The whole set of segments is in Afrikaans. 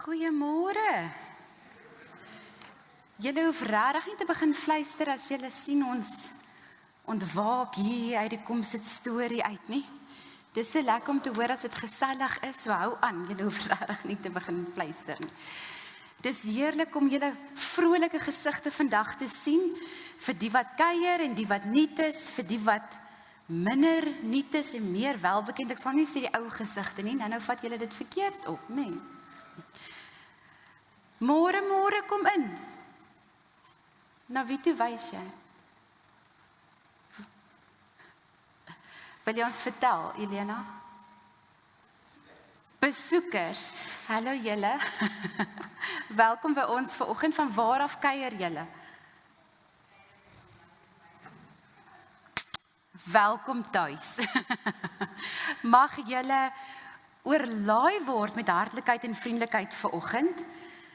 Goeiemôre. Julle hoef regtig nie te begin fluister as julle sien ons ontwaak hier uit die kom sit storie uit nie. Dis so lekker om te hoor as dit gesellig is, so hou aan. Julle hoef regtig nie te begin fluister nie. Dis heerlik om julle vrolike gesigte vandag te sien, vir die wat kuier en die wat nuut is, vir die wat minder nuut is en meer welbekend. Ek sal nie sê die ou gesigte nie, nou vat julle dit verkeerd op, nee. Môre, kom in. Na wie toe wys jy? Wil jy ons vertel, Elena? Besoekers. Hallo julle. Welkom by ons vanoggend. Van waar af kuier julle? Welkom tuis. Mag julle oorlaai word met hartlikheid en vriendelikheid vanoggend.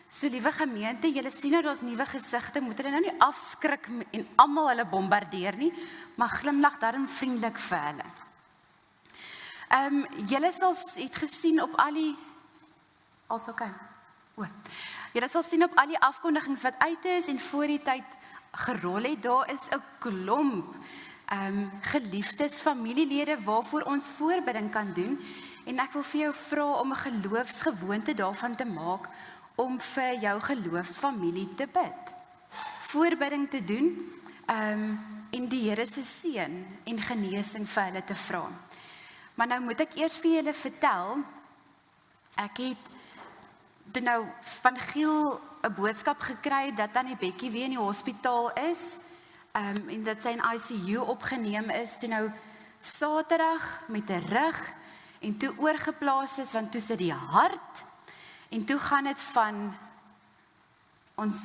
So liewe gemeente, julle sien nou daar's nuwe gesigte, moet hulle nou nie afskrik en almal hulle bombardeer nie, maar glimlag daarin vriendelik vir hulle. Julle het gesien op al die julle sal sien op al die afkondigings wat uit is en voor die tyd gerol het, daar is 'n klomp geliefdes familielede waarvoor ons voorbidding kan doen, en ek wil vir jou vra om 'n geloofsgewoonte daarvan te maak om vir jou geloofsfamilie te bid, voorbidding te doen en die Here se seën en genesing vir hulle te vra. Maar nou moet ek eers vir julle vertel, ek het nou van Giel 'n boodskap gekry dat Tannie Bekkie weer in die hospitaal is en dat sy in ICU opgeneem is, toe nou Saterdag met 'n rug en toe oorgeplaas is, want toe sit die hart. En toe gaan dit van, ons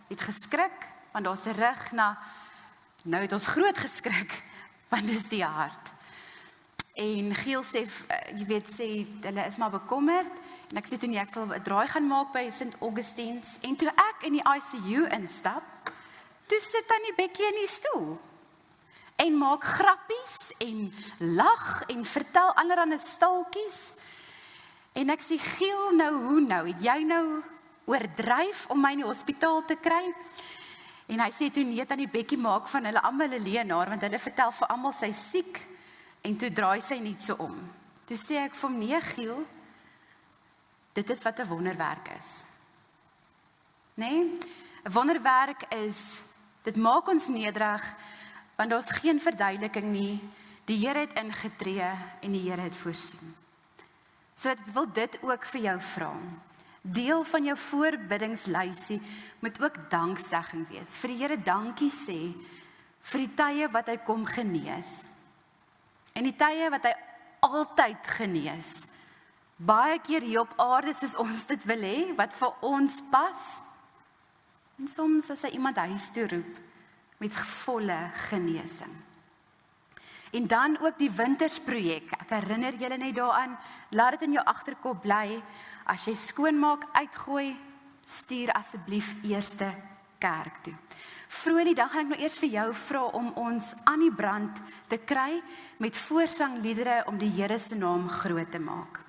het geskrik, want daar's 'n rug na, nou het ons groot geskrik, want dis die hart. En Giel sê, jy weet, sê, hulle is maar bekommerd, en ek sê toe nie, ek sal 'n draai gaan maak by St. Augustine's, en toe ek in die ICU instap, toe sit Tannie Bekkie in die stoel, en maak grappies, en lag, en vertel allerhande stalkies. En ek sê, Giel, nou hoe nou? Het jy nou oordryf om my in die hospitaal te kry? En hy sê toe nee, Tannie Bekkie maak van hulle almal 'n leenaar, want hulle vertel vir almal sy siek, en toe draai sy nie so om. Toe sê ek vir hom, nee Giel, dit is wat 'n wonderwerk is. Nee, 'n wonderwerk is, dit maak ons nederig, want daar's geen verduideliking nie, die Here het ingetree en die Here het voorsien. So ek wil dit ook vir jou vra. Deel van jou voorbiddingslysie moet ook danksegging wees. Vir die Here dankie sê vir die tye wat hy kom genees. En die tye wat hy altyd genees. Baie keer hier op aarde soos ons dit wil hê, wat vir ons pas. En soms as hy iemand huis toe roep met volle genesing. En dan ook die wintersprojek, ek herinner julle net daaraan, laat dit in jou agterkop bly, as jy skoonmaak, uitgooi, stuur asseblief eerste kerk toe. Vroeg die dag gaan ek nou eers vir jou vra om ons aan die brand te kry, met voorsangliedere om die Here se naam groot te maak.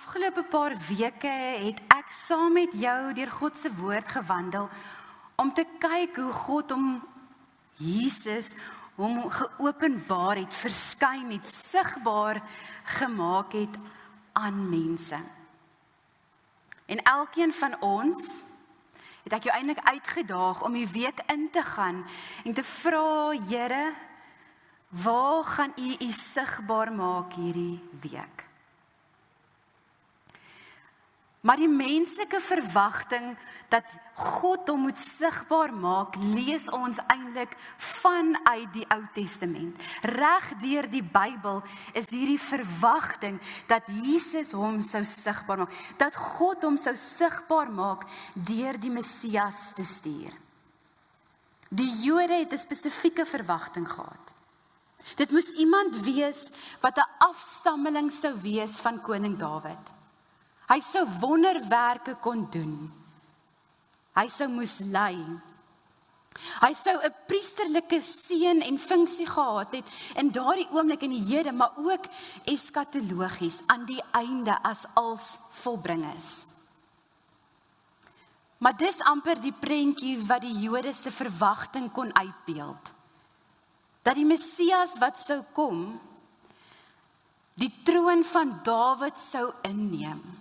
afgelope paar weke het ek saam met jou deur God se woord gewandel om te kyk hoe God Jesus hom geopenbaar het, verskyn het, sigbaar gemaak het aan mense. En elkeen van ons het ek jou eintlik uitgedaag om die week in te gaan en te vra, Here, waar gaan U sigbaar maak hierdie week? Maar die menslike verwagting dat God hom moet sigbaar maak, lees ons eintlik vanuit die Ou Testament. Reg deur die Bybel is hierdie verwagting dat Jesus hom sou sigbaar maak, dat God hom sou sigbaar maak deur die Messias te stuur. Die Jode het 'n spesifieke verwagting gehad. Dit moes iemand wees wat 'n afstammeling sou wees van koning Dawid. Hy sou wonderwerke kon doen. Hy sou moes lei. Hy sou 'n priesterlike seën en funksie gehad het in daardie oomblik in die hede, maar ook eskatologies aan die einde as als volbring is. Maar dis amper die prentjie wat die Jode se verwagting kon uitbeeld. Dat die Messias wat sou kom, die troon van Dawid sou inneem.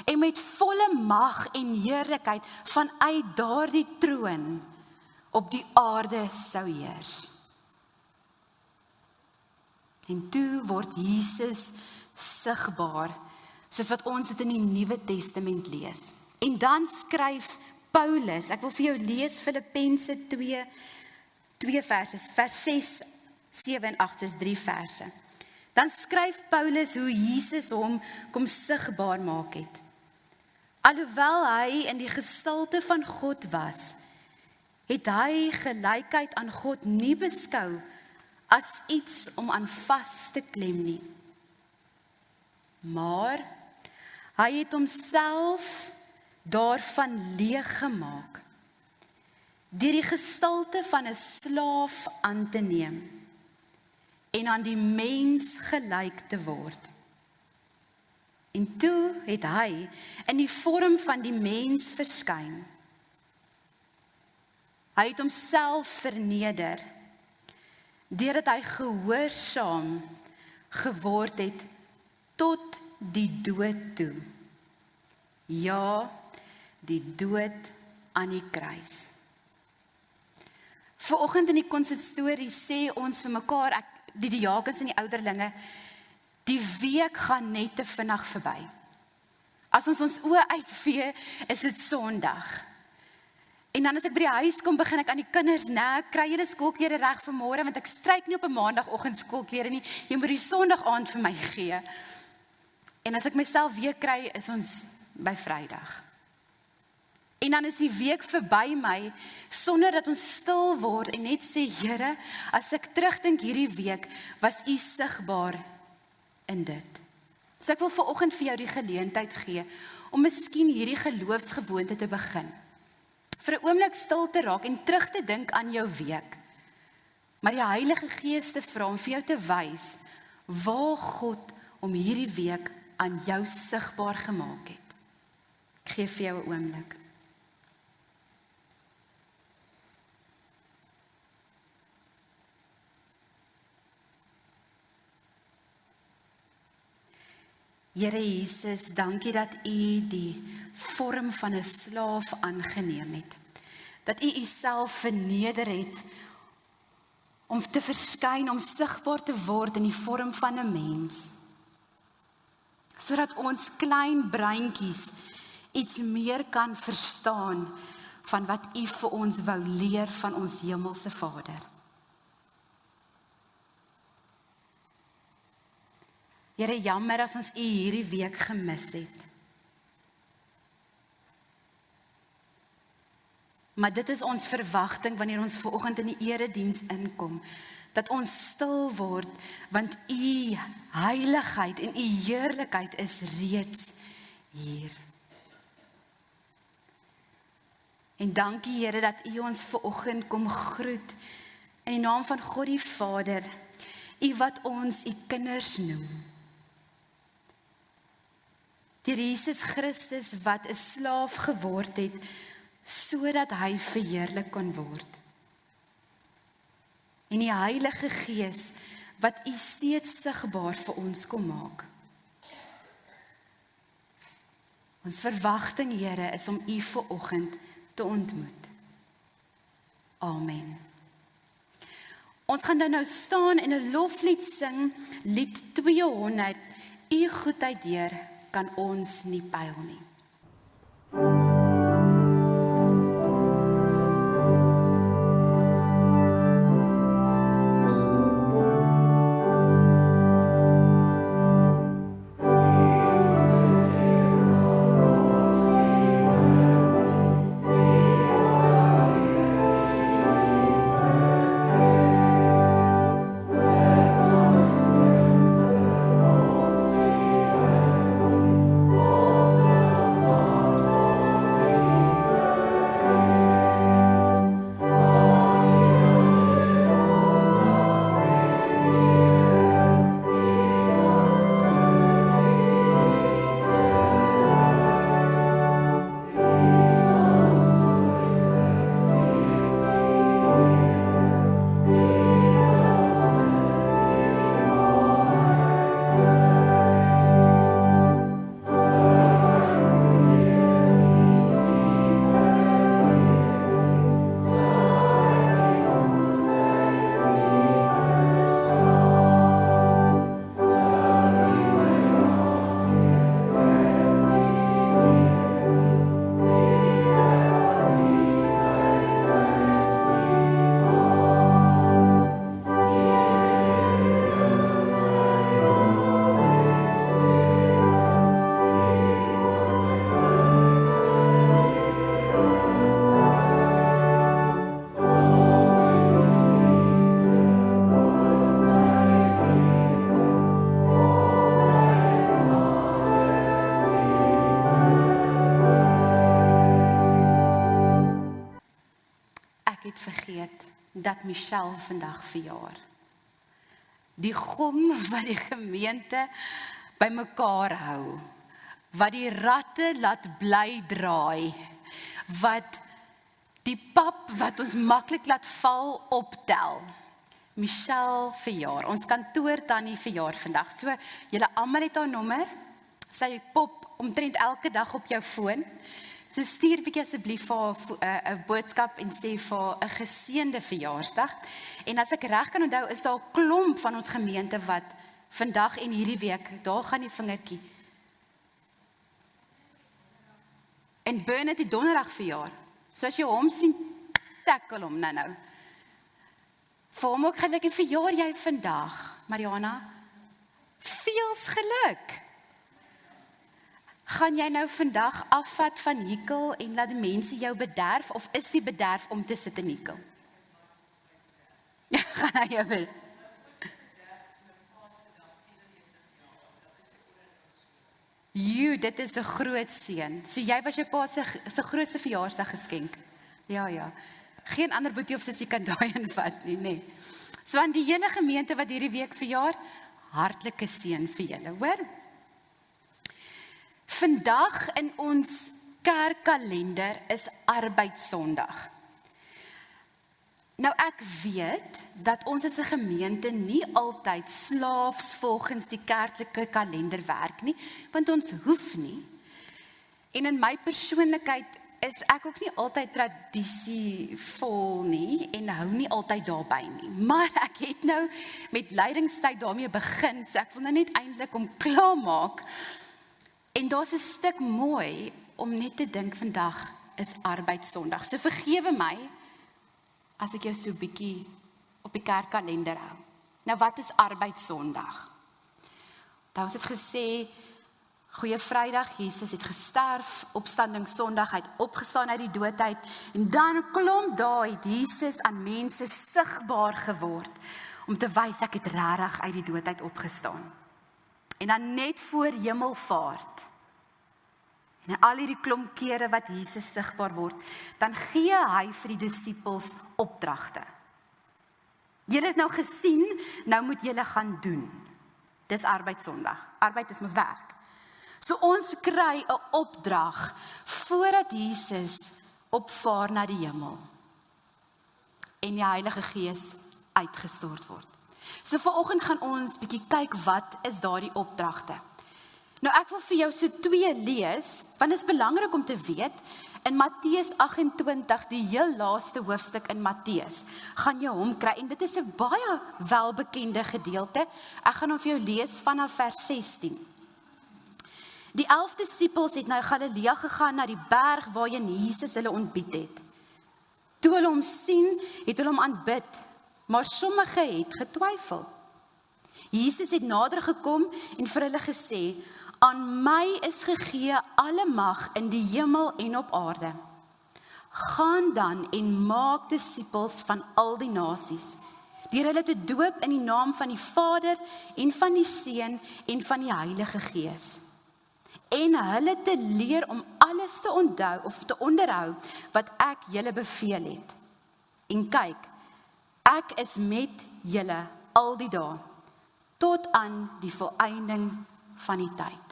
En met volle mag en heerlikheid vanuit daardie troon op die aarde sou heers. En toe word Jesus sigbaar, soos wat ons dit in die Nuwe Testament lees. En dan skryf Paulus, ek wil vir jou lees Filippense 2 verse, vers 6, 7 en 8, is 3 verse. Dan skryf Paulus hoe Jesus hom kom sigbaar maak het. Alhoewel hy in die gestalte van God was, het hy gelykheid aan God nie beskou as iets om aan vas te klem nie. Maar hy het homself daarvan leeg gemaak, deur die gestalte van 'n slaaf aan te neem en aan die mens gelyk te word. En toe het hy in die vorm van die mens verskyn. Hy het homself verneder, deurdat hy gehoorsaam geword het tot die dood toe. Ja, die dood aan die kruis. Vanoggend in die konsistorie sê ons vir mekaar, die diakens en die ouderlinge, die week gaan net te vinnig verby. As ons oë uitvee, is dit Sondag. En dan as ek by die huis kom, begin ek aan die kinders, kry julle skoolklere reg vir môre, want ek stryk nie op 'n maandagoggend skoolklere nie, jy moet die Sondag aand vir my gee. En as ek myself weer kry, is ons by Vrydag. En dan is die week verby my, sonder dat ons stil word en net sê, Here, as ek terugdink hierdie week, was U sigbaar in dit. So ek wil vanoggend vir jou die geleentheid gee, om miskien hierdie geloofsgewoonte te begin. Vir 'n oomblik stil te raak en terug te dink aan jou week. Maar die Heilige Gees te vra om vir jou te wys, waar God om hierdie week aan jou sigbaar gemaak het. Ek gee vir jou 'n oomblik. Here Jesus, dankie dat U die vorm van 'n slaaf aangeneem het. Dat U Uself verneder het om te verskyn, om sigbaar te word in die vorm van 'n mens. Sodat ons klein breintjies iets meer kan verstaan van wat U vir ons wou leer van ons hemelse Vader. Here, jammer as ons U hierdie week gemis het. Maar dit is ons verwagting wanneer ons vanoggend in die erediens inkom, dat ons stil word, want U heiligheid en U heerlikheid is reeds hier. En dankie Here dat U ons vanoggend kom groet in die naam van God die Vader, U wat ons U kinders noem. deur Jesus Christus wat 'n slaaf geword het, sodat hy verheerlik kon word. En die Heilige Gees wat U steeds sigbaar vir ons kom maak. Ons verwagting, Here, is om U vanoggend te ontmoet. Amen. Ons gaan dan nou staan en 'n loflied sing, lied 200, U goedheid, Heer, kan ons nie pyl nie. Dat Michelle vandag verjaar. Die gom wat die gemeente bymekaar hou, wat die ratte laat bly draai, wat die pap wat ons maklik laat val optel. Michelle verjaar, ons kantoor tannie verjaar vandag. So, julle almal het haar nommer, sy pop omtrent elke dag op jou foon. So stuur bietjie asseblief vir haar 'n boodskap en sê vir haar 'n geseënde verjaarsdag. En as ek reg kan onthou, is daar 'n klomp van ons gemeente wat vandag en hierdie week, daar gaan die vingertjie. En Bernard het donderdag verjaar. So as jy hom sien, tackle hom nou. Vir hom ook geluk en verjaar jy vandag, Mariana. Veels geluk. Gaan jy nou vandag afvat van Hikkel en laat die mense jou bederf, of is die bederf om te sit in Hikkel? Gaan hy jou bederf? Dit is 'n groot seën. So jy was jou pa se grootste verjaarsdag geskenk. Ja. Geen ander boetie of sussie kan daai invat nie, nê. So aan die hele gemeente wat hierdie week verjaar, hartlike seën vir julle, hoor? Vandag in ons kerkkalender is Arbeidssondag. Nou ek weet dat ons as 'n gemeente nie altyd slaafs volgens die kerklike kalender werk nie, want ons hoef nie. En in my persoonlikheid is ek ook nie altyd tradisievol nie en hou nie altyd daarby nie. Maar ek het nou met leidingstyd daarmee begin, so ek wil nou net eintlik om klaar maak. En daar's 'n stuk mooi om net te dink vandag is Arbeidssondag. So vergewe my as ek jou so 'n bietjie op die kerkkalender hou. Nou wat is Arbeidssondag? Daar was dit gesê, Goeie Vrydag, Jesus het gesterf, opstanding Sondag, hy het opgestaan uit die dood uit, en dan klomp daai het Jesus aan mense sigbaar geword, om te wys ek het regtig uit die dood uit opgestaan. En dan net voor Hemelvaart, en al hierdie klomp kere wat Jesus sigbaar word, dan gee hy vir die disippels opdragte. Julle het nou gesien, nou moet julle gaan doen. Dis Arbeidssondag. Arbeid is mos werk. So ons kry 'n opdrag voordat Jesus opvaar na die hemel en die Heilige Gees uitgestort word. So vanoggend gaan ons bietjie kyk wat is daardie opdragte. Nou ek wil vir jou so 2 lees, want dit is belangrik om te weet, in Matteus 28, die heel laaste hoofstuk in Matteus, gaan jy hom kry, en dit is 'n baie welbekende gedeelte. Ek gaan hom vir jou lees vanaf vers 16. Die 11 disippels het na Galilea gegaan, na die berg waarheen Jesus hulle ontbied het. Toe hulle hom sien, het hulle hom aanbid, maar sommige het getwyfel. Jesus het nader gekom en vir hulle gesê, aan my is gegee alle mag in die hemel en op aarde. Gaan dan en maak disippels van al die nasies, deur hulle te doop in die naam van die Vader en van die Seun en van die Heilige Gees. En hulle te leer om alles te onthou of te onderhou wat ek julle beveel het. En kyk, ek is met julle al die dae, tot aan die volëinding van die tyd.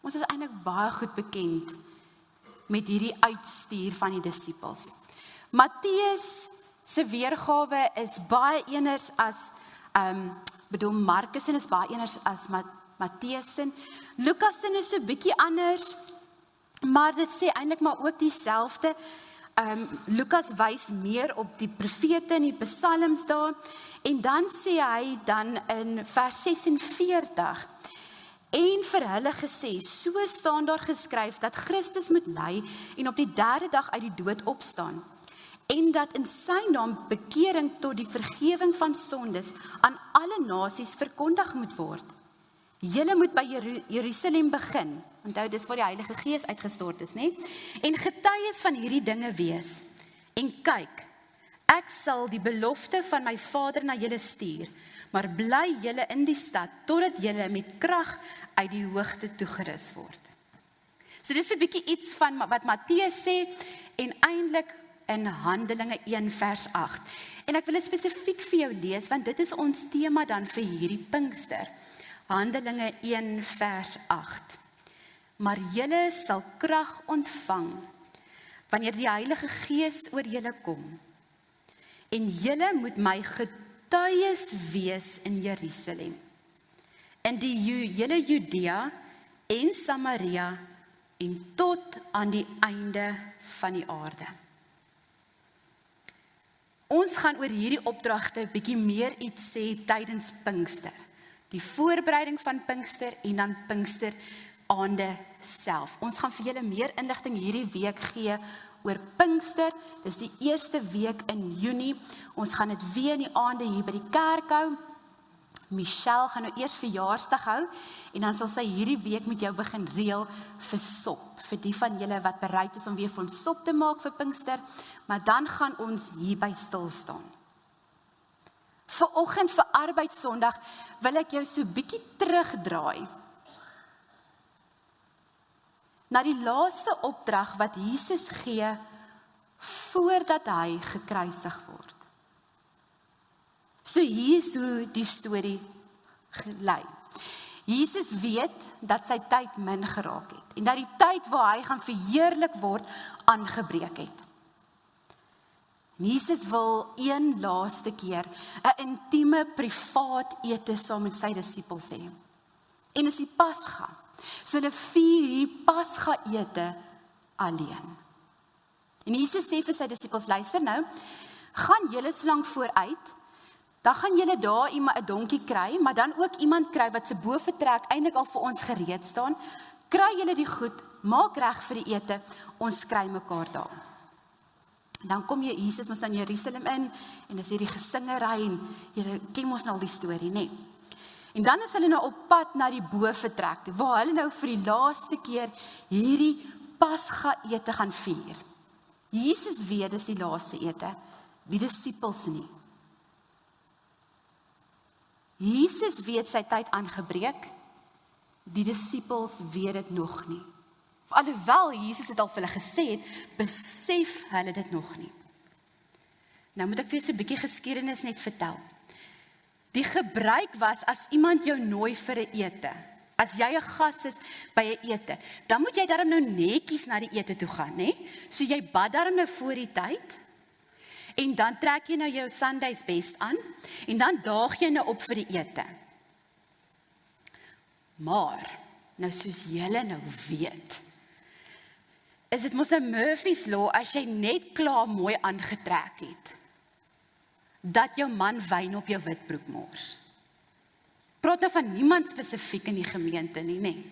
Ons is eintlik baie goed bekend met hierdie uitstuur van die disippels. Matteus se weergawe is baie eners as, Markus is baie eners as Matteus se. Lukas se is so 'n bietjie anders, maar dit sê eintlik maar ook dieselfde. Lukas wys meer op die profete en die psalms daar, en dan sê hy dan in vers 46, en vir hulle gesê, so staan daar geskryf dat Christus moet ly en op die 3de dag uit die dood opstaan, en dat in sy naam bekering tot die vergewing van sondes aan alle nasies verkondig moet word. Julle moet by Jerusalem begin, onthou dis waar die Heilige Gees uitgestort is, né? En getuies van hierdie dinge wees. En kyk, ek sal die belofte van my Vader na julle stuur, maar bly julle in die stad, totdat julle met krag uit die hoogte toegerus word. So dis 'n bietjie iets van wat Matteus sê, en eintlik in Handelinge 1 vers 8. En ek wil dit spesifiek vir jou lees, want dit is ons tema dan vir hierdie Pinkster. Handelinge 1 vers 8. Maar julle sal krag ontvang, wanneer die Heilige Gees oor julle kom. En julle moet my getuies wees in Jerusalem, in die hele Judea en Samaria, en tot aan die einde van die aarde. Ons gaan oor hierdie opdragte bietjie meer iets sê tydens Pinkster. Die voorbereiding van Pinkster en dan Pinkster aande self. Ons gaan vir julle meer inligting hierdie week gee oor Pinkster. Dis die eerste week in Junie. Ons gaan dit weer in die aande hier by die kerk hou. Michelle gaan nou eers verjaarsdag hou, en dan sal sy hierdie week met jou begin reël vir sop. Vir die van julle wat bereid is om weer vir ons sop te maak vir Pinkster, maar dan gaan ons hierby stil staan. Vanoggend vir Arbeidssondag wil ek jou so bietjie terugdraai na die laaste opdrag wat Jesus gee voordat hy gekruisig word. So hier is hoe die storie gelei. Jesus weet dat sy tyd min geraak het en dat die tyd waar hy gaan verheerlik word aangebreek het. Jesus wil een laaste keer 'n intieme privaat ete saam met sy disippels hê. En is die Pasga. So hulle vier die Pasga ete alleen. En Jesus sê vir sy disippels, luister nou, gaan julle so lank vooruit, dan gaan julle daar 'n donkie kry, maar dan ook iemand kry wat se boefretrek eintlik al vir ons gereed staan. Kry julle die goed, maak reg vir die ete, ons kry mekaar daar. Dan kom Jesus mos in Jerusalem in, en is hierdie gesingery, en julle ken mos nou al die storie, nê? En dan is hulle nou op pad na die boefretrek toe, waar hulle nou vir die laaste keer hierdie Pasga ete gaan vier. Jesus weet dis die laaste ete, die disippels nie. Jesus weet sy tyd aangebreek, die disippels weet dit nog nie. Alhoewel Jesus het al vir hulle gesê het, besef hulle dit nog nie. Nou moet ek vir jou so 'n bietjie geskiedenis net vertel. Die gebruik was, as iemand jou nooi vir 'n ete, As jy 'n gas is by 'n ete, dan moet jy daarom nou netjies na die ete toe gaan, né? So jy bad daarom nou voor die tyd, en dan trek jy nou jou Sundays best aan, en dan daag jy nou op vir die ete. Maar, nou soos julle nou weet, is dit mos 'n Murphy's Law as jy net klaar mooi aangetrek het, dat jou man wyn op jou witbroek mors. Praat nou van niemand spesifiek in die gemeente nie, né?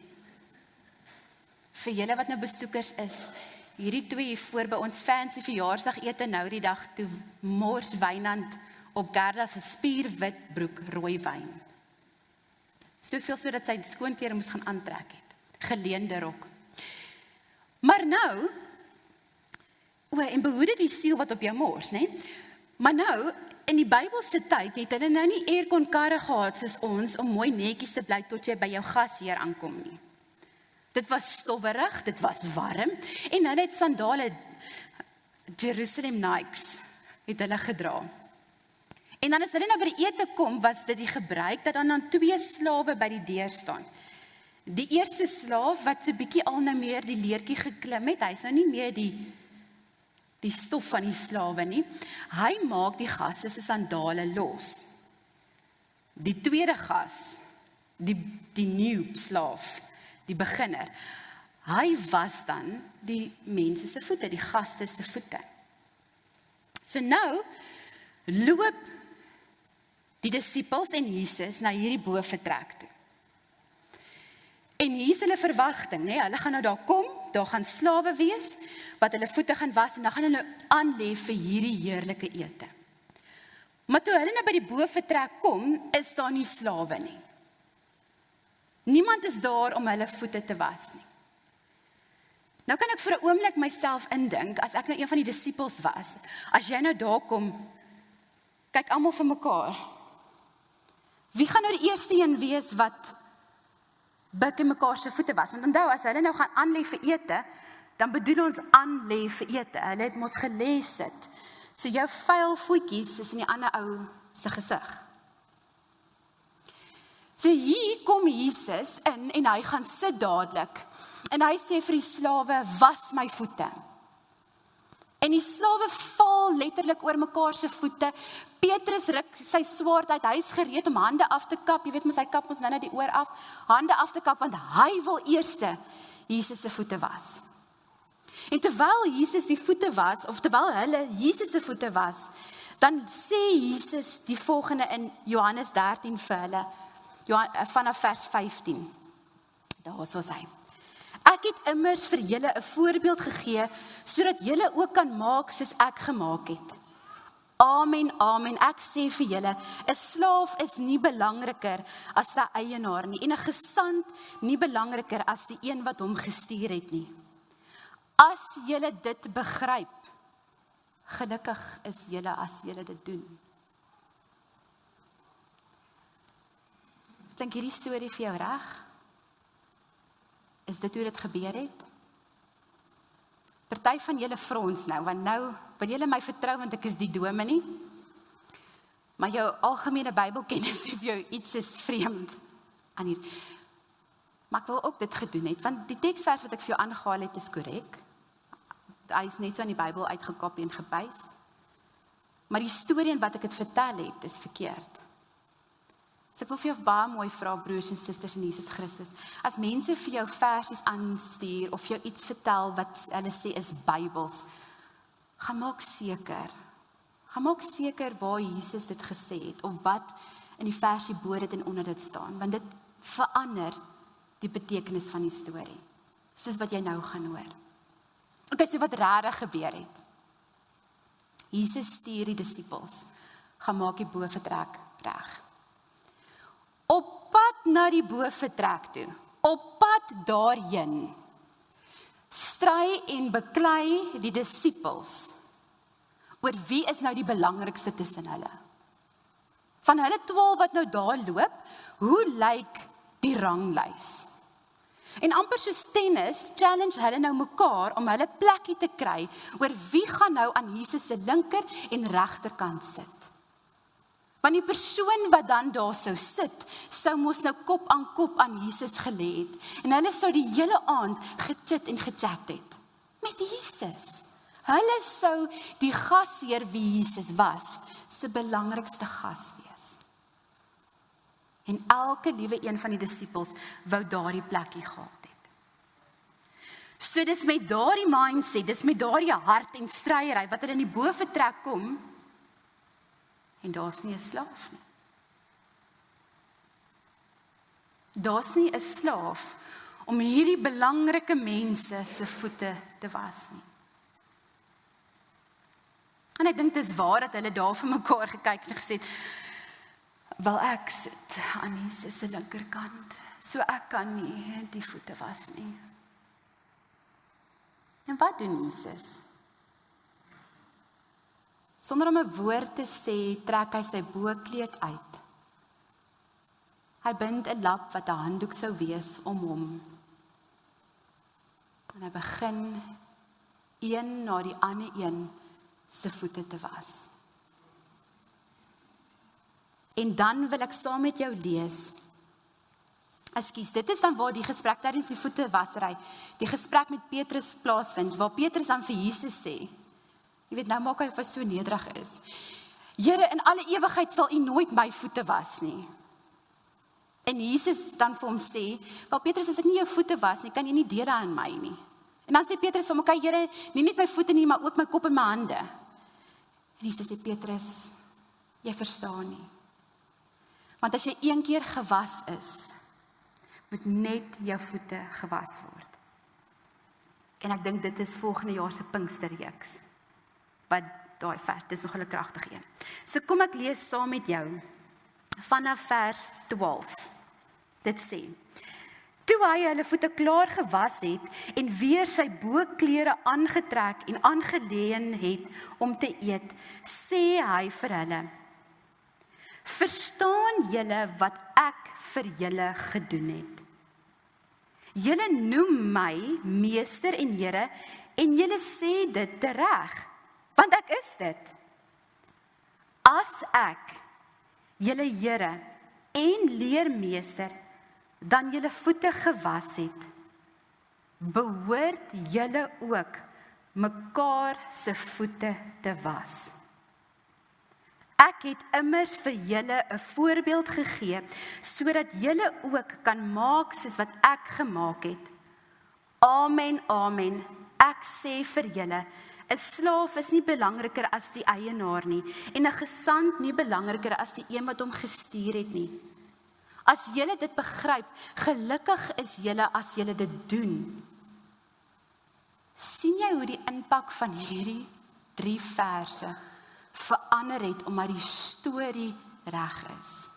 Vir julle wat nou besoekers is, hierdie 2 hier voor by ons fancy verjaarsdag ete nou die dag toe mors Wynand op Gerda se spierwit broek rooi wyn. Soveel so dat sy skoonklere moes gaan aantrek het. Geleende rok. Maar nou, en behoede die siel wat op jou mors, né? Maar nou, in die Bybelse tyd het hulle nou nie aircon karre gehad soos ons om mooi netjies te bly tot jy by jou gasheer aankom nie. Dit was stowwerig, dit was warm, en hulle het sandale, Jerusalem Nikes, het hulle gedra. En dan as hulle nou by die ete kom, was dit die gebruik, dat dan 2 slawe by die deur staan. Die eerste slaaf, wat so bietjie al nou meer die leertjie geklim het, hy is nou nie meer die stof van die slawe nie, hy maak die gaste se sandale los. Die tweede gas, die noob slaaf, die beginner, hy was dan die mense se voete, die gaste se voete. So nou, loop die disippels en Jesus na hierdie bovertrek toe. En hier is hulle verwagting, né? Hulle gaan nou daar kom, daar gaan slawe wees, wat hulle voete gaan was, en dan gaan hulle aanlê vir hierdie heerlike ete. Maar toe hulle nou by die bovertrek kom, is daar nie slawe nie. Niemand is daar om hulle voete te was nie. Nou kan ek vir 'n oomblik myself indink, as ek nou een van die disippels was, as jy nou daar kom, kyk almal vir mekaar. Wie gaan nou die eerste een wees wat buk in mekaar se voete was? Want onthou, as hulle nou gaan aanlê vir ete, dan bedoel ons aanlê vir ete. Hulle het mos gelê sit. So jou vuil voetjies is in die ander ou se gesig. So hier kom Jesus in en hy gaan sit dadelik. En hy sê vir die slawe, was my voete. En die slawe val letterlik oor mekaar se voete. Petrus ruk sy swaard uit, hy is gereed om hande af te kap. Jy weet mos, hy kap ons nou die oor af. Hande af te kap, want hy wil eerste Jesus se voete was. En terwyl Jesus die voete was, of terwyl hulle Jesus se voete was, dan sê Jesus die volgende in Johannes 13 vir hulle, vanaf vers 15. Daar is hy. Ek het immers vir julle 'n voorbeeld gegee, sodat julle ook kan maak soos ek gemaak het. Amen, amen, ek sê vir julle, 'n slaaf is nie belangriker as sy eienaar nie, en 'n gesant nie belangriker as die een wat hom gestuur het nie. As julle dit begryp, gelukkig is julle as julle dit doen. Dink hierdie storie vir jou reg? Is dit hoe dit gebeur het? Party van julle frons nou, want nou wil julle my vertrou, want ek is die dominee. Maar jou algemene Bybelkennis vir jou iets is vreemd aan hier. Maar ek wil ook dit gedoen het, want die teksvers wat ek vir jou aangehaal het is korrek. Hy is net so in die Bybel uitgekopie en gepaste. Maar die storie en wat ek het vertel het, is verkeerd. So ek wil vir jou baie mooi vra, broers en susters in Jesus Christus, as mense vir jou versies aanstuur, of jou iets vertel wat hulle sê is Bybels, gaan maak seker waar Jesus dit gesê het, of wat in die versie bo dit en onder dit staan, want dit verander die betekenis van die storie, soos wat jy nou gaan hoor. Ok, so wat regtig gebeur het. Jesus stuur die disippels, gaan maak die bovertrek reg. Op pad na die bovertrek toe, op pad daarheen, stry en beklei die disippels oor wie is nou die belangrikste tussen hulle. Van hulle 12 wat nou daar loop, hoe lyk die ranglys? En amper soos tennis, challenge hulle nou mekaar om hulle plekkie te kry oor wie gaan nou aan Jesus se linker en regterkant sit. Want die persoon wat dan daar sou sit, sou mos nou kop aan Jesus gelê het. En hulle sou die hele aand gechit en gechat het met Jesus. Hulle sou die gasheer wie Jesus was, se belangrikste gas wees. En elke liewe een van die disippels wou daardie plekkie gehad het. So dis met daardie mindset, dis met daardie hart en stryery wat hulle in die boventrek kom, en daar's nie 'n slaaf nie. Daar's nie 'n slaaf om hierdie belangrike mense se voete te was nie. En ek dink dis waar dat hulle daar vir mekaar gekyk en gesê het, wel ek sit aan Jesus se linkerkant, so ek kan nie die voete was nie. En wat doen Jesus? Sonder om 'n woord te sê, trek hy sy boekleed uit. Hy bind 'n lap wat 'n handdoek sou wees om hom. En hy begin een na die ander een se voete te was. En dan wil ek saam met jou lees. Ekskuus, dit is dan waar die gesprek tydens die voetewassery, die gesprek met Petrus plaasvind, waar Petrus dan vir Jesus sê, jy weet, nou maak hy of hy so nederig is. Here, in alle ewigheid sal u nooit my voete was nie. En Jesus dan vir hom sê, wel Petrus, as ek nie jou voete was nie, kan jy nie deel aan my nie. En dan sê Petrus vir hom, okay, Here, nie net my voete nie, maar ook my kop en my hande. En Jesus sê, Petrus, jy verstaan nie. Want as jy een keer gewas is, moet net jou voete gewas word. En ek dink dit is volgende jaar se Pinksterreeks. Wat daai vers, dis nog 'n kragtige een. So kom ek lees saam met jou vanaf vers 12. Dit sê: Toe hy hulle voete klaar gewas het en weer sy boklere aangetrek en aangeleen het om te eet, sê hy vir hulle: Verstaan julle wat ek vir julle gedoen het? Julle noem my meester en Here en julle sê dit tereg, want ek is dit. As ek julle Here en leermeester dan julle voete gewas het, behoort julle ook mekaar se voete te was. Ek het immers vir julle 'n voorbeeld gegee, sodat julle ook kan maak soos wat ek gemaak het. Amen, amen, ek sê vir julle, 'n slaaf is nie belangriker as die eienaar nie, en 'n gesant nie belangriker as die een wat hom gestuur het nie. As julle dit begryp, gelukkig is julle as julle dit doen. Sien jy hoe die impak van hierdie 3 verse verander het, omdat die storie reg is?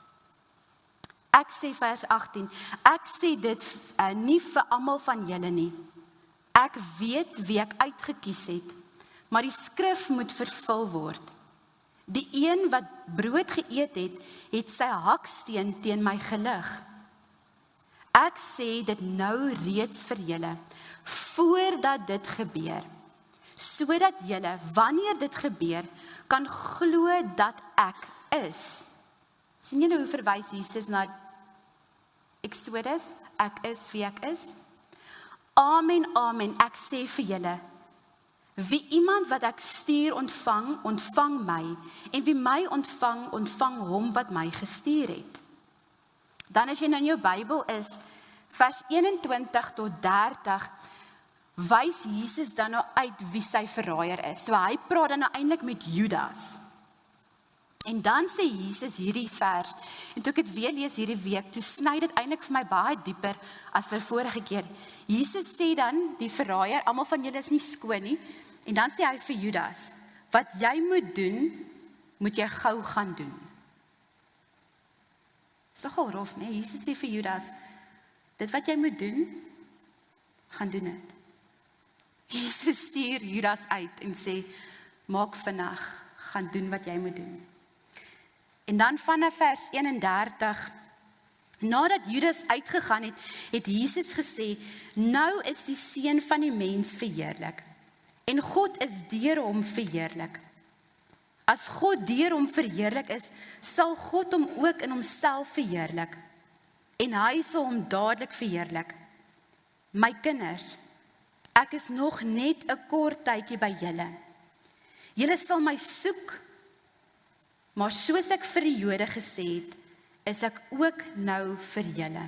Ek sê vers 18, ek sê dit nie vir almal van julle nie. Ek weet wie ek uitgekies het, maar die skrif moet vervul word. Die een wat brood geëet het, het sy haksteen teen my gelig. Ek sê dit nou reeds vir julle, voordat dit gebeur, sodat julle, wanneer dit gebeur, kan glo dat ek is. Sien julle hoe verwys Jesus na Exodus, ek is wie ek is? Amen, amen, ek sê vir julle, wie iemand wat ek stuur ontvang, ontvang my, en wie my ontvang, ontvang hom wat my gestuur het. Dan as jy nou in jou Bybel is, vers 21 tot 30, wys Jesus dan nou uit wie sy verraaier is. So hy praat dan nou eintlik met Judas. En dan sê Jesus hierdie vers, en toe ek dit weer lees hierdie week, toe sny dit eintlik vir my baie dieper as vir vorige keer. Jesus sê dan, die verraaier, almal van julle is nie skoon nie, en dan sê hy vir Judas, wat jy moet doen, moet jy gou gaan doen. Is nogal rof, nee? Jesus sê vir Judas, dit wat jy moet doen, gaan doen dit. Jesus stuur Judas uit en sê, maak vinnig, gaan doen wat jy moet doen. En dan vanaf vers 31, nadat Judas uitgegaan het, het Jesus gesê, nou is die seun van die mens verheerlik, en God is deur hom verheerlik. As God deur hom verheerlik is, sal God hom ook in homself verheerlik, en hy sal hom dadelik verheerlik. My kinders, ek is nog net 'n kort tydjie by julle. Julle sal my soek, maar soos ek vir die Jode gesê het, is ek ook nou vir julle.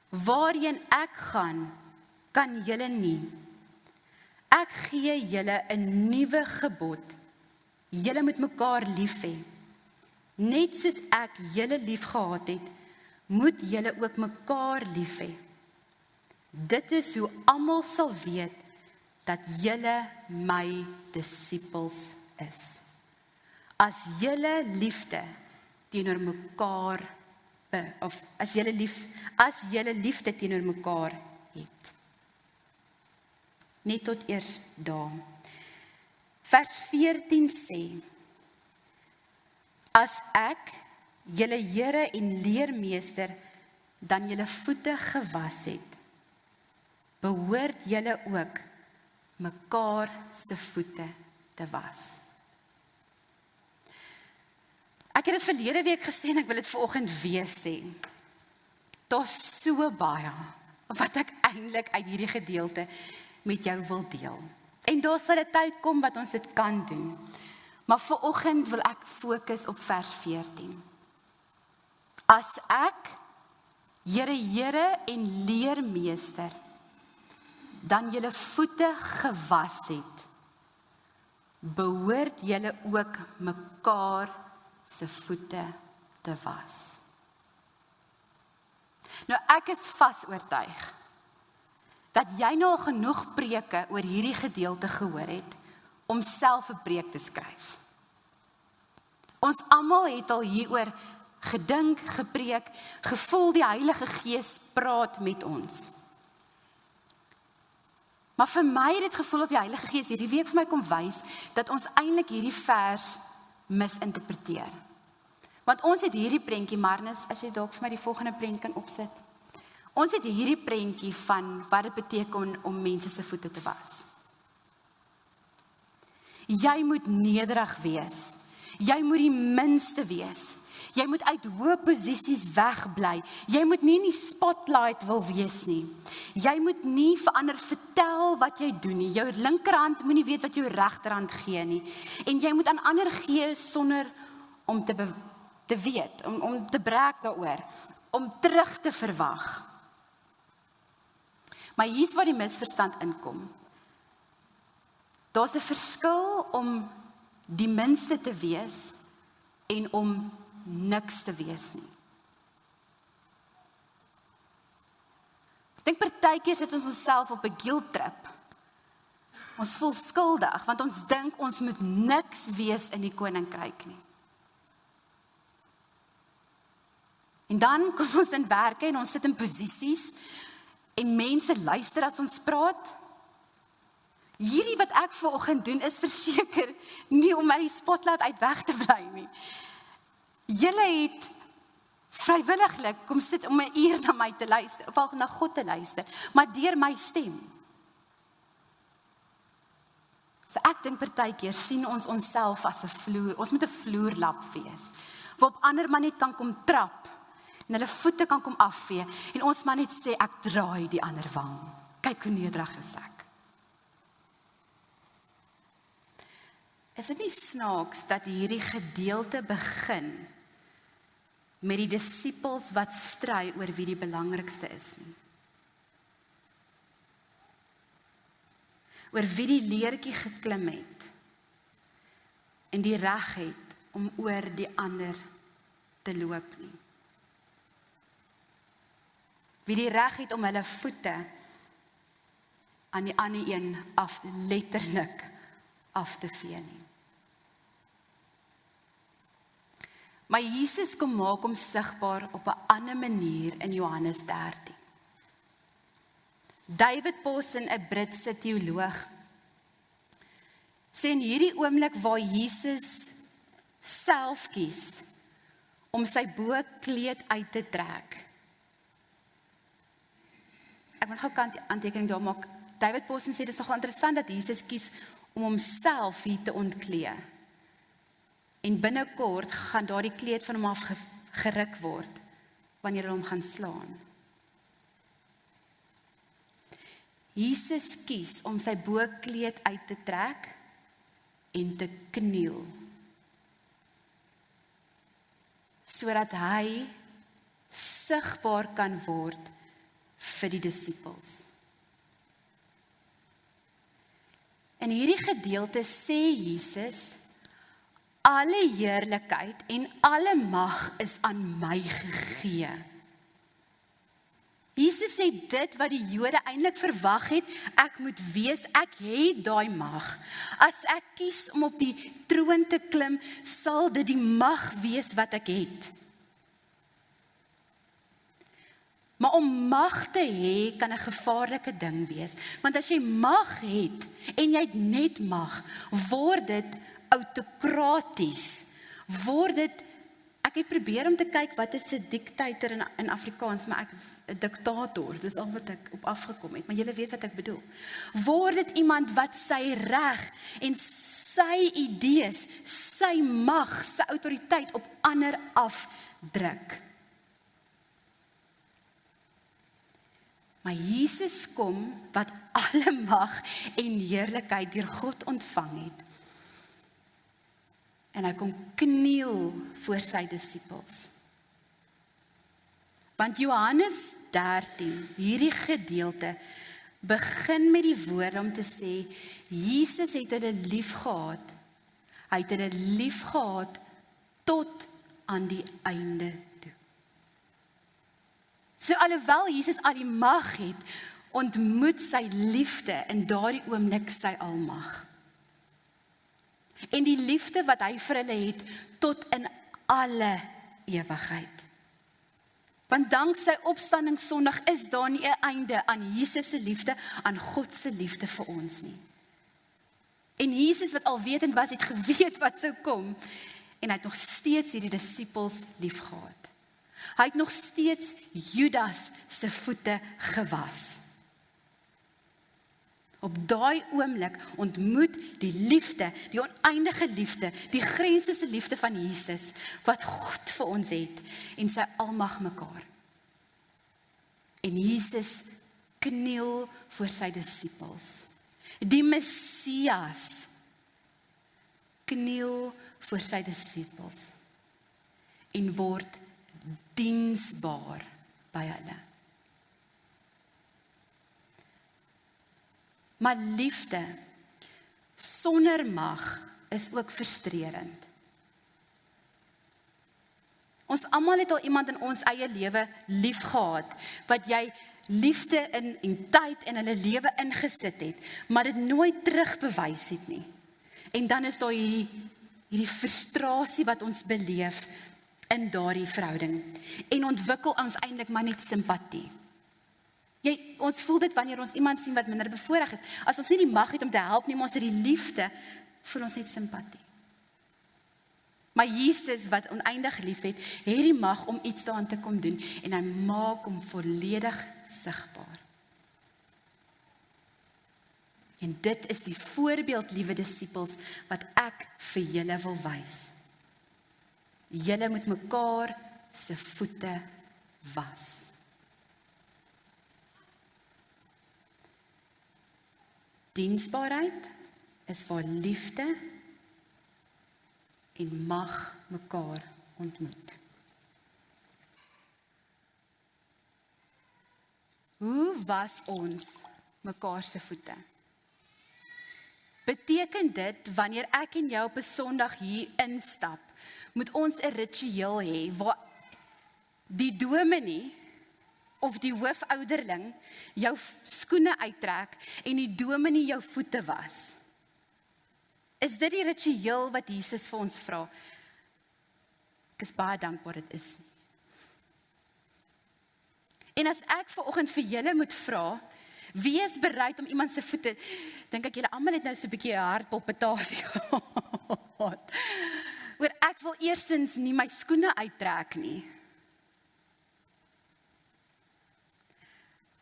Waarheen ek gaan, kan julle nie. Ek gee julle 'n nuwe gebod. Julle moet mekaar lief hê. Net soos ek julle lief gehad het, moet julle ook mekaar lief hê. Dit is hoe almal sal weet dat julle my disippels is. As julle liefde teenoor mekaar as julle liefde teenoor mekaar het. Net tot eers daar. Vers 14 sê, as ek, julle Here en leermeester, dan julle voete gewas het, behoort julle ook mekaar se voete te was. Ek het dit verlede week gesê en ek wil dit vanoggend weer sê. Daar's so baie wat ek eintlik uit hierdie gedeelte met jou wil deel. En daar sal 'n tyd kom wat ons dit kan doen. Maar vanoggend wil ek fokus op vers 14. As ek, Here en leermeester, dan julle voete gewas het, behoort julle ook mekaar se voete te was. Nou ek is vas oortuig dat jy nou al genoeg preke oor hierdie gedeelte gehoor het om self 'n preek te skryf. Ons almal het al hieroor gedink, gepreek, gevoel die Heilige Gees praat met ons. Maar vir my het dit gevoel of die Heilige Gees hierdie week vir my kom wys dat ons eintlik hierdie vers misinterpreteer. Want ons het hierdie prentjie, Marnus, as jy dalk vir my die volgende prent kan opsit. Ons het hierdie prentjie van wat dit beteken om mense se voete te was. Jy moet nederig wees. Jy moet die minste wees. Jy moet uit hoë posisies wegbly. Jy moet nie in die spotlight wil wees nie. Jy moet nie vir ander vertel wat jy doen nie. Jou linkerhand moet nie weet wat jou regterhand gee nie. En jy moet aan ander gee sonder om te weet, om te breek daaroor, om terug te verwag. Maar hier's waar die misverstand inkom. Daar's 'n verskil om die minste te wees en om niks te wees nie. Ek dink partykeer sit ons onsself op 'n guilt trip. Ons voel skuldig want ons dink ons moet niks wees in die koninkryk nie. En dan kom ons in werke en ons sit in posisies en mense luister as ons praat. Hierdie wat ek vanoggend doen is verseker nie om uit die spotlight uit weg te bly nie. Julle het vrywilliglik kom sit om 'n uur na my te luister, of na God te luister, maar deur my stem. So ek dink partykeer sien ons onsself as 'n vloer, ons moet 'n vloerlap wees, waarop ander maar net kan kom trap, en hulle voete kan kom afvee, en ons maar net sê, ek draai die ander wang. Kyk hoe nederig is ek. Is dit nie snaaks dat hierdie gedeelte begin met die disippels wat stry oor wie die belangrikste is nie? Oor wie die leertjie geklim het en die reg het om oor die ander te loop nie. Wie die reg het om hulle voete aan die ander een letterlik af te vee nie. Maar Jesus kom maak hom sigbaar op 'n ander manier in Johannes 13. David Pawson, 'n Britse teoloog, sê in hierdie oomblik waar Jesus self kies om sy bokkleed uit te trek. Ek moet gou 'n aantekening daar maak. David Pawson sê dit is nogal interessant dat Jesus kies om homself hier te ontklee. En binnekort gaan daardie kleed van hom af geruk word, wanneer hulle hom gaan slaan. Jesus kies om sy bokkleed uit te trek en te kniel, sodat hy sigbaar kan word vir die disippels. In hierdie gedeelte sê Jesus, alle heerlikheid en alle mag is aan my gegee. Jesus sê dit wat die Jode eintlik verwag het, ek moet wees, ek het daai mag. As ek kies om op die troon te klim, sal dit die mag wees wat ek het. Maar om mag te hê kan 'n gevaarlike ding wees, want as jy mag het en jy het net mag, word dit autokraties, word dit, ek het probeer om te kyk wat is 'n dictator in Afrikaans, maar 'n diktator, dis al wat ek op afgekom het, maar julle weet wat ek bedoel. Word dit iemand wat sy reg en sy idees, sy mag, sy autoriteit op ander afdruk. Maar Jesus kom wat alle mag en heerlikheid deur God ontvang het. En hy kom kniel voor sy disippels. Want Johannes 13, hierdie gedeelte, begin met die woorde om te sê, Jesus het hulle lief gehad. Hy het hulle lief gehad tot aan die einde toe. So alhoewel Jesus al die mag het, ontmoet sy liefde in daardie oomblik sy almag. En die liefde wat hy vir hulle het, tot in alle ewigheid. Want dank sy opstanding Sondag is daar nie 'n einde aan Jesus se liefde, aan God se liefde vir ons nie. En Jesus wat alwetend was, het geweet wat sou kom, en hy het nog steeds hierdie disippels liefgehad. Hy het nog steeds Judas se voete gewas. Op daai oomblik ontmoet die liefde, die oneindige liefde, die grenslose liefde van Jesus, wat God vir ons het, en sy almag mekaar. En Jesus kniel voor sy disippels. Die Messias kniel voor sy disippels en word diensbaar by hulle. Maar liefde sonder mag is ook frustrerend. Ons almal het al iemand in ons eie lewe lief gehad, wat jy liefde en tyd in hulle lewe ingesit het, maar dit nooit terugbewys het nie. En dan is daar hierdie frustrasie wat ons beleef in daardie verhouding. En ontwikkel ons eintlik maar net simpatie. Ons voel dit wanneer ons iemand sien wat minder bevoorreg is. As ons nie die mag het om te help nie, maar ons het die liefde, voel ons net simpatie. Maar Jesus wat oneindig lief het die mag om iets daaraan te kom doen, en hy maak hom volledig sigbaar. En dit is die voorbeeld, liewe disippels, wat ek vir julle wil wys. Julle moet mekaar se voete was. Diensbaarheid is waar liefde en mag mekaar ontmoet. Hoe was ons mekaar se voete? Beteken dit, wanneer ek en jy op 'n Sondag hier instap, moet ons 'n ritueel hê, waar die dominee of die hoofouderling jou skoene uittrek en die dominee jou voete was? Is dit die ritueel wat Jesus vir ons vra? Ek is baie dankbaar dit is. En as ek vanoggend vir julle moet vra, wie is bereid om iemand se voete, dink ek julle almal het nou so 'n bietjie hartpalpitasie gehad. Oor ek wil eerstens nie my skoene uittrek nie.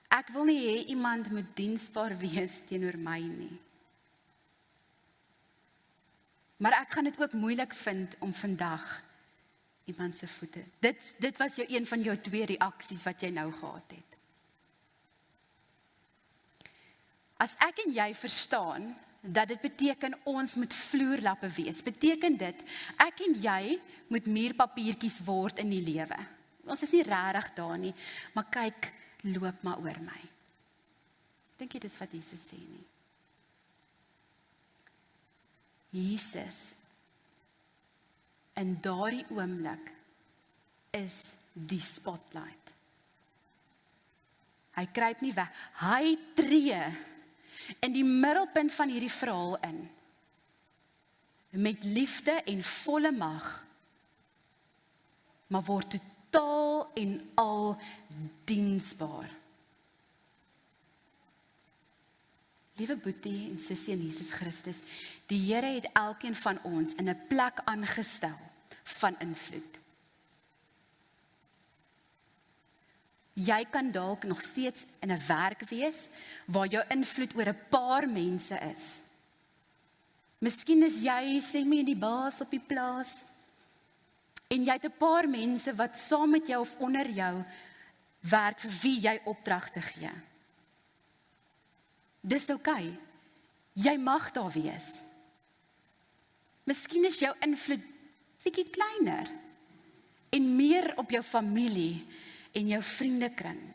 Ek wil nie hê iemand moet diensbaar wees teenoor my nie. Maar ek gaan dit ook moeilik vind om vandag iemand se voete. Dit was een van jou 2 reaksies wat jy nou gehad het. As ek en jy verstaan dat dit beteken ons moet vloerlappe wees, beteken dit ek en jy moet muurpapiertjies word in die lewe. Ons is nie regtig daar nie, maar kyk, loop maar oor my. Dink jy dis wat Jesus sê nie? Jesus, in daardie oomblik, is die spotlight. Hy kruip nie weg, hy tree in die middelpunt van hierdie verhaal in, met liefde en volle mag, maar word totaal en al diensbaar. Liewe boetie en sussie in Jesus Christus, die Here het elkeen van ons in 'n plek aangestel van invloed. Jy kan dalk nog steeds in 'n werk wees waar jou invloed oor 'n paar mense is. Miskien is jy, sê my, die baas op die plaas en jy het 'n paar mense wat saam met jou of onder jou werk vir wie jy opdragte gee. Dis oukei. Jy mag daar wees. Miskien is jou invloed bietjie kleiner en meer op jou familie en jou vriendekring.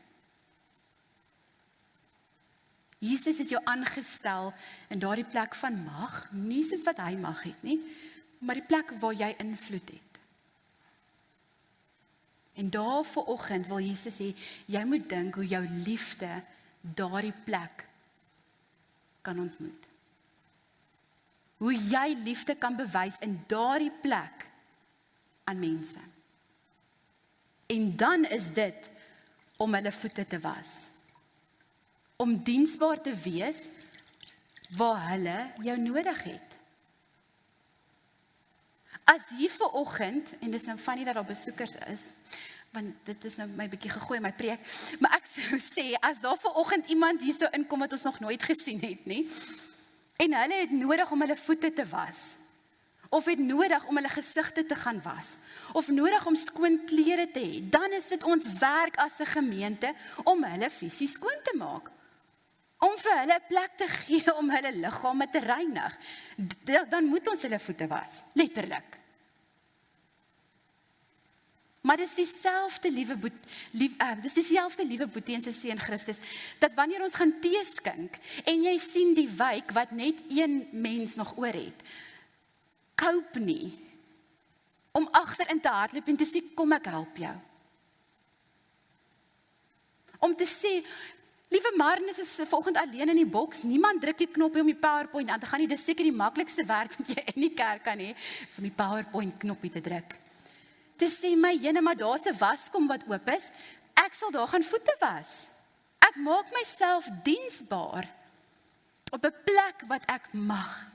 Jesus het jou aangestel in daardie plek van mag, nie soos wat hy mag het nie, maar die plek waar jy invloed het. En daar vanoggend wil Jesus sê, jy moet dink hoe jou liefde daardie plek kan ontmoet. Hoe jy liefde kan bewys in daardie plek aan mense. En dan is dit om hulle voete te was. Om diensbaar te wees waar hulle jou nodig het. As hier vanoggend, en dis nou funny dat daar besoekers is, want dit is nou my bietjie gegooi my preek, maar ek sou sê, as daar vanoggend iemand hier sou inkom wat ons nog nooit gesien het nie, en hulle het nodig om hulle voete te was, of het nodig om hulle gesigte te gaan was, of nodig om skoon klere te hê, dan is dit ons werk as 'n gemeente om hulle fisies skoon te maak. Om vir hulle 'n plek te gee om hulle liggame te reinig. Dan moet ons hulle voete was, letterlik. Maar dis dieselfde liewe boetie en sussie in Christus, dat wanneer ons gaan tee skink, en jy sien die wijk wat net een mens nog oor het, cope nie, om agterin te hardloop en te sê, kom ek help jou. Om te sê, liewe Marnus is volgend alleen in die boks, niemand druk die knoppie om die PowerPoint aan te gaan nie, dis seker die maklikste werk wat jy in die kerk kan hê, is om die PowerPoint knoppie te druk. Te sê my, jene, maar daar is 'n waskom wat oop is, ek sal daar gaan voete was. Ek maak myself diensbaar op 'n plek wat ek mag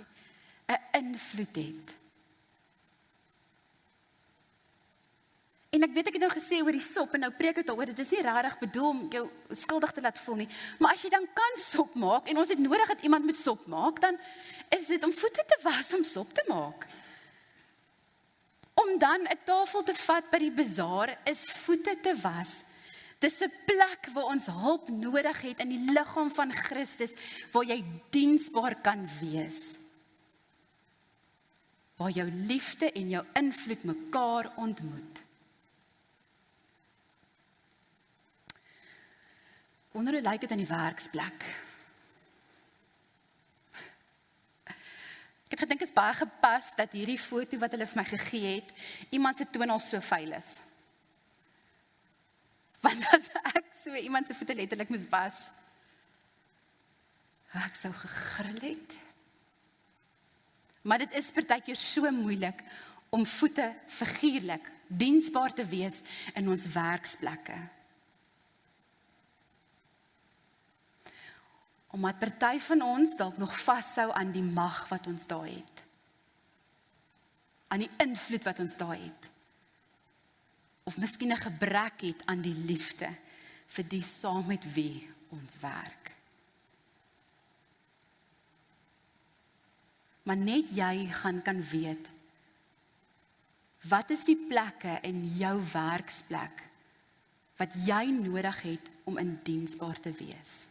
'n invloed het. En ek weet ek het nou gesê oor die sop, en nou preek ek daaroor, dit is nie regtig bedoel om jou skuldig te laat voel nie, maar as jy dan kan sop maak, en ons het nodig dat iemand moet sop maak, dan is dit om voete te was om sop te maak. Om dan 'n tafel te vat by die bazaar, is voete te was. Dis 'n plek waar ons hulp nodig het in die liggaam van Christus, waar jy diensbaar kan wees. Waar jou liefde en jou invloed mekaar ontmoet. Wonder hoe lyk dit in die werksplek? Ek het gedink is baie gepas dat hierdie foto wat hulle vir my gegee het, iemand se toon al so vuil is. Want as ek so iemand se voete letterlik moes was, ek sou gegril het. Maar dit is partykeer so moeilik om voete figuurlik diensbaar te wees in ons werksplekke. Omdat party van ons dalk nog vashou aan die mag wat ons daar het. Aan die invloed wat ons daar het. Of miskien 'n gebrek het aan die liefde vir die saam met wie ons werk. maar net jy gaan kan weet, wat is die plekke in jou werksplek, wat jy nodig het om in diensbaar te wees.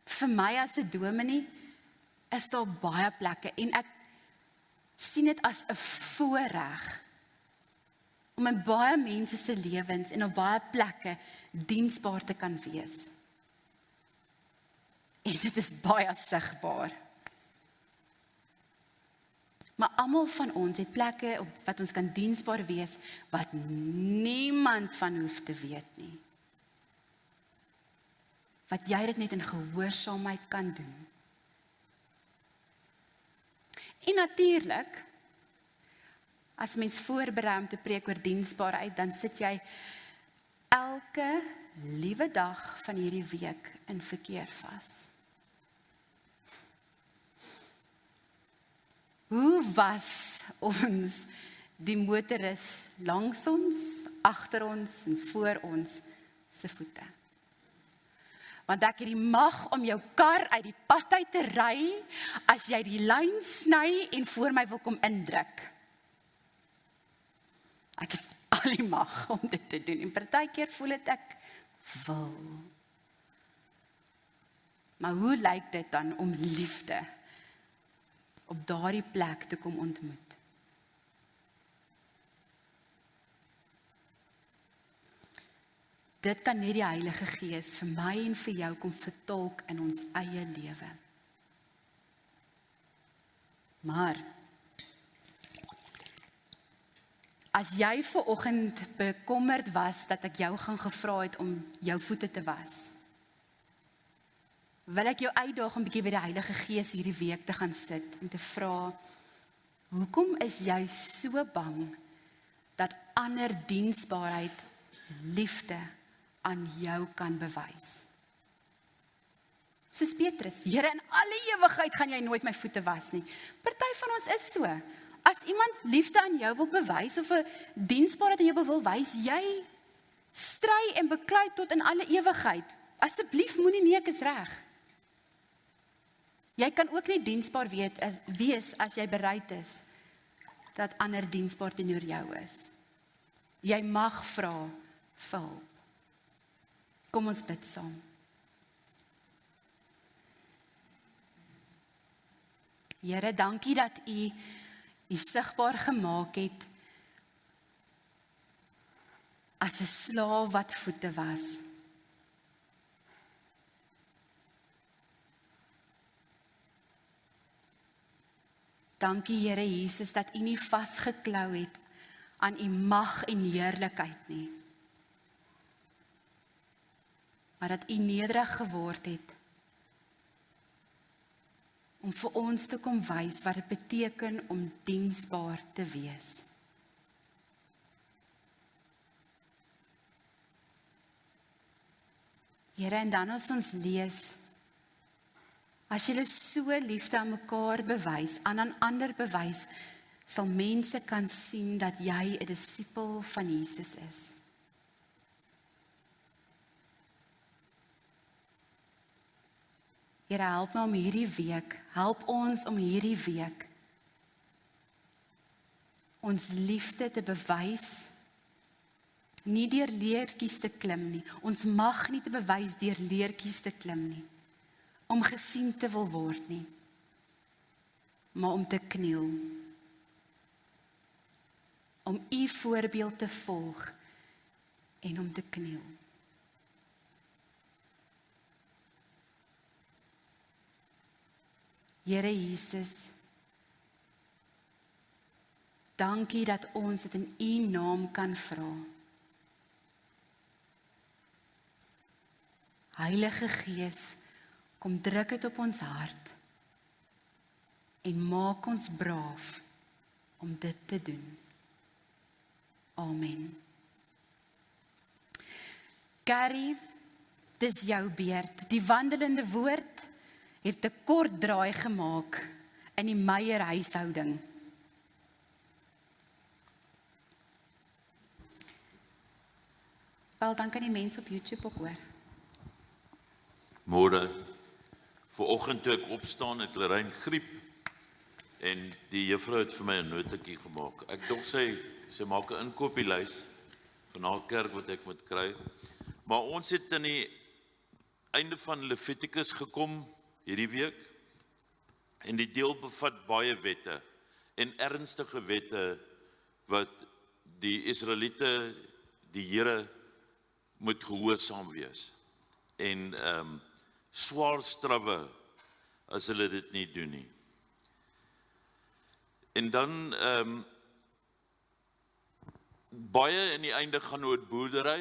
Vir my as 'n dominee, is daar baie plekke, en ek sien dit as 'n voorreg, om in baie mense se lewens en op baie plekke diensbaar te kan wees. En dit is baie sigbaar. Maar almal van ons het plekke op wat ons kan diensbaar wees, wat niemand van hoef te weet nie. Wat jy dit net in gehoorsaamheid kan doen. En natuurlik, as mens voorberei om te preek oor diensbaarheid, dan sit jy elke liewe dag van hierdie week in verkeer vas. Hoe was ons die motoris langs ons, agter ons en voor ons se voete? Want ek het die mag om jou kar uit die pad uit te ry, as jy die lyn sny en voor my wil kom indruk. Ek het al die mag om dit te doen, en partykeer voel dit ek wil. Maar hoe lyk dit dan om liefde op daardie plek te kom ontmoet? Dit kan net die Heilige Gees vir my en vir jou kom vertolk in ons eie lewe. Maar as jy vanoggend bekommerd was dat ek jou gaan gevra het om jou voete te was, wil ek jou uitdaag om 'n bietjie by die Heilige Gees hierdie week te gaan sit en te vra, hoekom is jy so bang dat ander diensbaarheid, liefde aan jou kan bewys? Soos Petrus, Here, in alle ewigheid gaan jy nooit my voete was nie. Party van ons is so. As iemand liefde aan jou wil bewys of 'n diensbaarheid aan jou wil wys, jy stry en beklei tot in alle ewigheid. Asseblief moenie nee, ek is reg. Jy kan ook nie diensbaar wees as jy bereid is dat ander diensbaar teenoor jou is. Jy mag vra vir hulp. Kom ons bid saam. Here, dankie dat U sigbaar gemaak het as 'n slaaf wat voete was. Dankie Here Jesus dat U nie vasgeklou het aan U mag en heerlikheid nie, maar dat U nederig geword het om vir ons te kom wys wat dit beteken om diensbaar te wees. Here, en dan as ons lees, as julle so liefde aan mekaar bewys, aan ander bewys, sal mense kan sien dat jy 'n disipel van Jesus is. Here, help my om hierdie week, help ons om hierdie week ons liefde te bewys, nie deur leertjies te klim nie. Ons mag nie te bewys deur leertjies te klim nie, om gesien te wil word nie, maar om te kniel, om U voorbeeld te volg en om te kniel. Here Jesus, dankie dat ons dit in U naam kan vra. Heilige Gees, kom druk dit op ons hart en maak ons braaf om dit te doen. Amen. Gary, dis jou beurt. Die wandelende woord het 'n kort draai gemaak in die Meyer huishouding. Wel, dan kan die mense op YouTube ook hoor. Môre, Vanoggend toe ek opstaan het Lorraine griep en die juffrou het vir my 'n notetjie gemaak. Ek dink sy maak 'n inkopieslys van haar kerk wat ek moet kry. Maar ons het aan die einde van Levitikus gekom hierdie week en die deel bevat baie wette en ernstige wette wat die Israeliete die Here moet gehoorsaam wees. En swaar strawwe as hulle dit nie doen nie. En dan baie in die einde gaan oor boerdery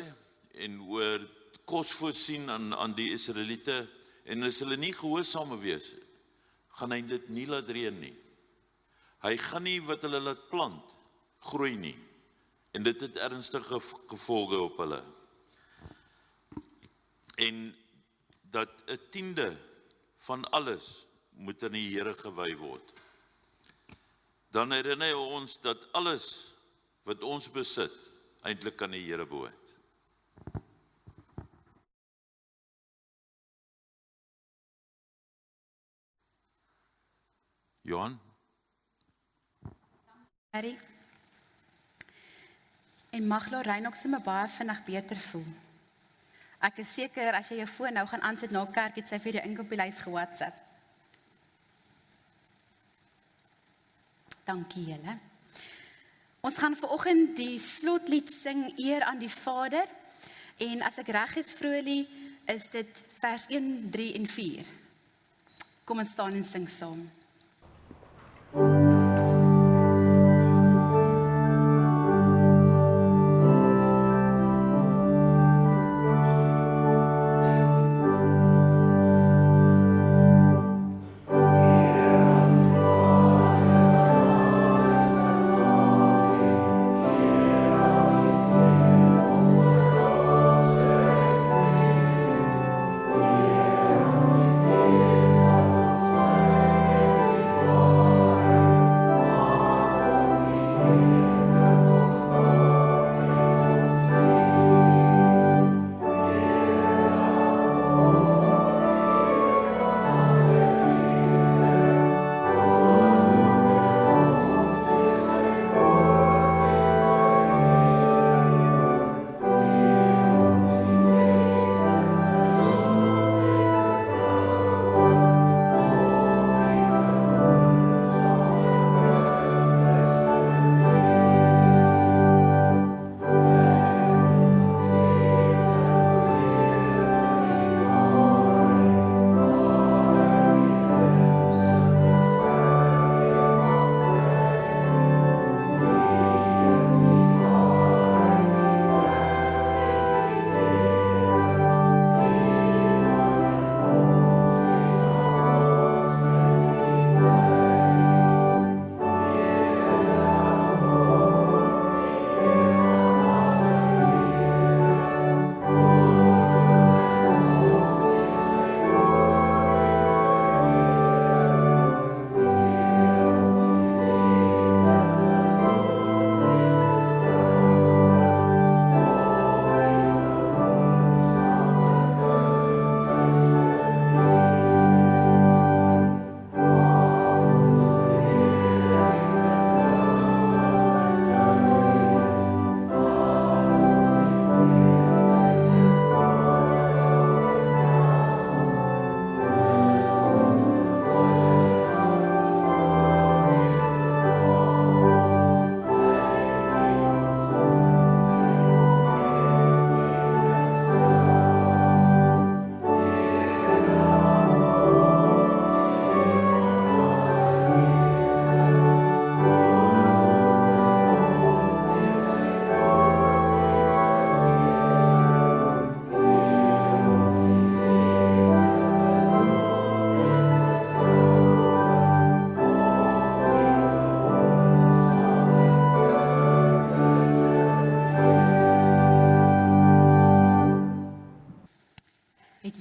en oor kos voorsien aan die Israeliete en as hulle nie gehoorsame wees, gaan hy dit nie laat reën nie. Hy gaan nie wat hulle laat plant, groei nie. En dit het ernstige gevolge op hulle. En dat 'n tiende van alles moet aan die Here gewy word. Dan herinner hy ons dat alles wat ons besit eintlik aan die Here behoort. Johan? Harry. En mag Lorraine ook sommer baie vinnig beter voel. Ek is seker as jy jou foon nou gaan aansit na kerk, het sy vir jou inkopieslys ge-WhatsApp. Dankie julle. Ons gaan vanoggend die slotlied sing eer aan die Vader. En as ek reg is, Vrolie, is dit vers 1, 3 en 4. Kom ons staan en sing saam.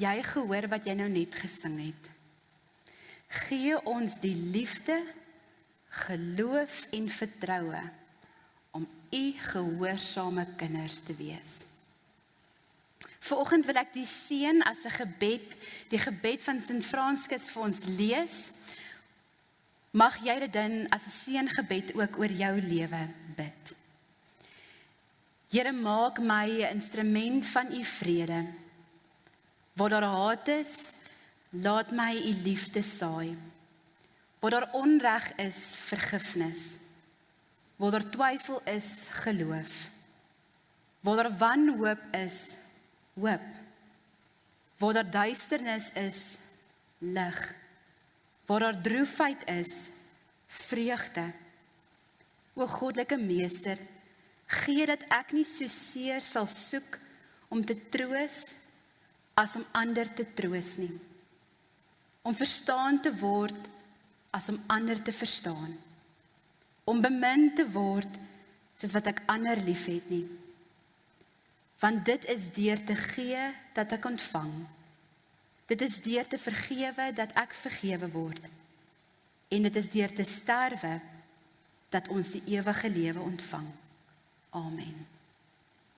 Jy gehoor wat jy nou net gesing het. Gee ons die liefde, geloof en vertroue om u gehoorsame kinders te wees. Vanoggend wil ek die seën as 'n gebed, die gebed van Sint Franciscus vir ons lees. Mag jy dit dan as 'n seëngebed ook oor jou lewe bid. Here, maak my 'n instrument van u vrede. Waar daar haat is, laat my u liefde saai. Waar daar onreg is, vergifnis. Waar daar twyfel is, geloof. Waar daar wanhoop is, hoop. Waar daar duisternis is, lig. Waar daar droefheid is, vreugde. O Goddelike Meester, gee dat ek nie so seer sal soek om te troos as om ander te troos nie. Om verstaan te word as om ander te verstaan. Om bemin te word soos wat ek ander lief het nie. Want dit is deur te gee dat ek ontvang. Dit is deur te vergewe dat ek vergewe word. En dit is deur te sterwe dat ons die ewige lewe ontvang. Amen.